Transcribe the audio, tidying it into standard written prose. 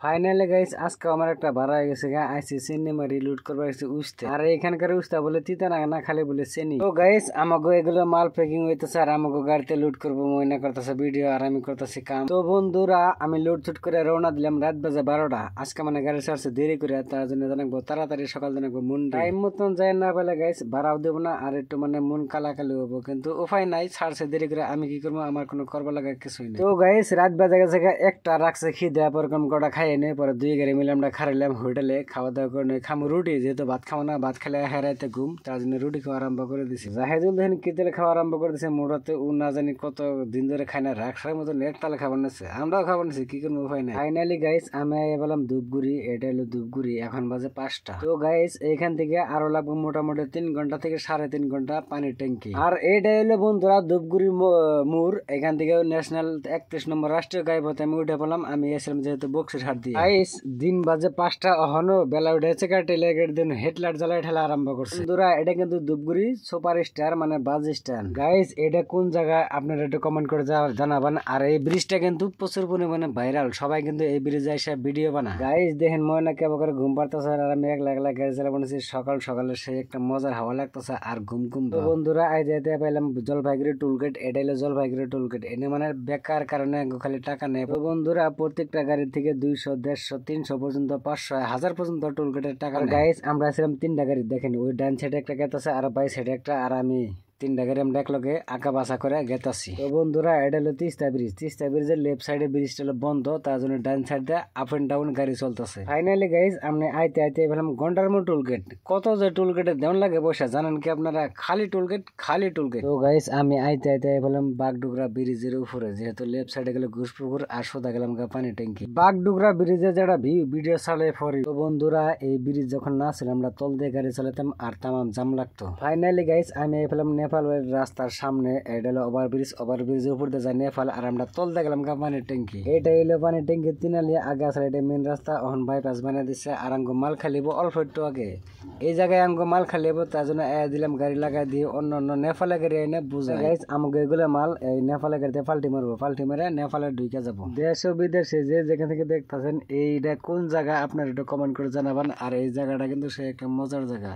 Finally guys আজকে আমার একটা ভাড়া হয়ে গেছে আইসি সিনেমা রিলুট করবার এসে উঠতে আর এখানকার উস্তা বলে তিতা না খালি বলে চেনি। তো গাইস আমাকে এগুলো মাল প্যাকিং হইতেছে আর আমাকে গাড়িতে লুট করবো ময়না করতেছে ভিডিও আর আমি করতেছি কাম। তো বন্ধুরা আমি লুট ছুট করে রওনা দিলাম রাত বাজে 12টা। আজকে মানে গাড়ি ছাড়ছে দেরি করে, তার জন্য জানাবো তাড়াতাড়ি সকাল জানাবো মন টাইম মতন যায় না পেলে গাইস ভাড়াও দেবো না আর একটু মানে মন কালাকালি হবো, কিন্তু উপায় নাই, ছাড়ছে দেরি করে আমি কি করবো, আমার কোনো করবার লাগা কিছুই নেই। তো গাইস রাত বাজে গেছে একটা রাখছে খিদে পরকম কটা খাই এনে পরে 2 গাড়ি মিলে আমরা খাইলাম হোটেলে, খাওয়া দাওয়া করে খামো রুটি, যেহেতু ভাত খাবো না, ভাত খেলে হেরাইতে ঘুম, তার জন্য রুটি খাওয়া আরম্ভ করে দিছি। জাহেদুল দেখেন কিতেলে খাওয়া আরম্ভ করে দিছে, মোটাতে ও না জানি কত দিন ধরে খাই না, রাখার মতো নেট তালে খাবার নিচ্ছে, আমরাও খাবার নিচ্ছি, কি করবো উপায় নাই। ফাইনালি গাইস আমি বললাম ধূপগুড়ি, এটা হলো ধূপগুড়ি, এখন বাজে 5টা। তো গাইস এইখান থেকে আরো লাগবে মোটামুটি 3 ঘন্টা থেকে 3.5 ঘন্টা পানির ট্যাঙ্কি। আর এইটা হলো বন্ধুরা ধূপগুড়ি মোড়, এখান থেকে ন্যাশনাল 31 নম্বর রাষ্ট্রীয় গাইপথে আমি উঠে পড়লাম। আমি এসেছিলাম যেহেতু বক্সিরহাট দিয়ে। গাইস দিন বাজে 5টা, এখনো বেলা উঠেছে, টেলিগেট দিন হেডলাইট জ্বালায় ঠেলা আরম্ভ করছে। বন্ধুরা এটা কিন্তু ধূপগুড়ি সুপার স্টার মানে বাস স্ট্যান্ড। গাইস এটা কোন জায়গায় আপনারা একটু কমেন্ট করে জানাবেন। আর এই ব্রিজটা কিন্তু প্রচুর পরিমাণে ভাইরাল, সবাই কিন্তু এই ব্রিজে এসে ভিডিও বানায়। গাইস দেখেন ময়না কেবল করে ঘুম পাড়তেছে আর আমি একলা গাড়ি চালা বানাচ্ছি, সকাল সকালে সেই একটা মজার হাওয়া লাগতেছে আর ঘুম। তো বন্ধুরা আই যেতে পাইলাম জলপাইগুড়ি টুলগেট, এটা হলো জলপাইগুড়ি টুলগেট, এনে মানে বেকার কারণে খালি টাকা নেই। তো বন্ধুরা প্রত্যেকটা গাড়ি থেকে 200, 150, 300 পর্যন্ত, 500, 1000 পর্যন্ত টোলগেটের টাকা। গাইস আমরা ছিলাম 3টা গাড়ি, দেখেন ওই ডান সাইডে একটা গেট আছে আর বাই সাইডে একটা, আর আমি 3টা গাড়ি আমরা একলগে আঁকা বাসা করে গেতাছি। তো বন্ধুরা এটা হলো তিস্তা ব্রিজ, তিস্তা ব্রিজের লেফট সাইডে ব্রিজটা হলো বন্ধ, তার জন্য ডান সাইডে আপ এন্ড ডাউন গাড়ি চলতেছে। ফাইনালি গাইস আমি আইতে বললাম গন্ডারমো টোলগেট। কত যে টোলগেটে দেওয়ান লাগে পয়সা জানেন কি আপনারা? খালি টোলগেট, খালি টোলগেট। তো গাইস আমি আইতে বললাম বাগডুগরা ব্রিজের উপরে, যেহেতু লেফট সাইডে গেলে ঘুষপুকুর আর সোজা গেলাম পানি ট্যাঙ্কি। বাগডুগরা ব্রিজে যেটা ভিডিও চালে পরে। তো বন্ধুরা এই ব্রিজ যখন না ছিল আমরা তল দিয়ে গাড়ি চালাতাম আর তামাম জাম লাগতো। ফাইনালি গাইস আমি পেলাম নেপাল রাস্তার সামনে, এটা হলো ওভারব্রিজ, ওভারব্রিজের উপর দিয়ে যায় নেপাল, আর আমরা তল দিয়ে গেলাম পানির ট্যাঙ্কি। এটা হলো পানির ট্যাঙ্কি তিনালি আগে আসলে এটা মেন রাস্তা, এখন বাইপাস বানিয়ে দিচ্ছে। আর আঙ্গ মাল খালিব অল্প একটু আগে এই জায়গায় আঙ্গ মাল খালিব, তার জন্য দিলাম গাড়ি লাগাই দিয়ে অন্য নেপালে গাড়ি এনে বুঝা। গাইস আমাকে এগুলো মাল এই নেপালে গাড়িতে পাল্টি মারবো, পাল্টি মেরে নেপালে ঢুকে যাবো। দেশ ও বিদেশে যে যেখান থেকে দেখতেছেন এইটা কোন জায়গা আপনার একটু কমেন্ট করে জানাবেন। আর এই জায়গাটা কিন্তু সে একটা মজার জায়গা।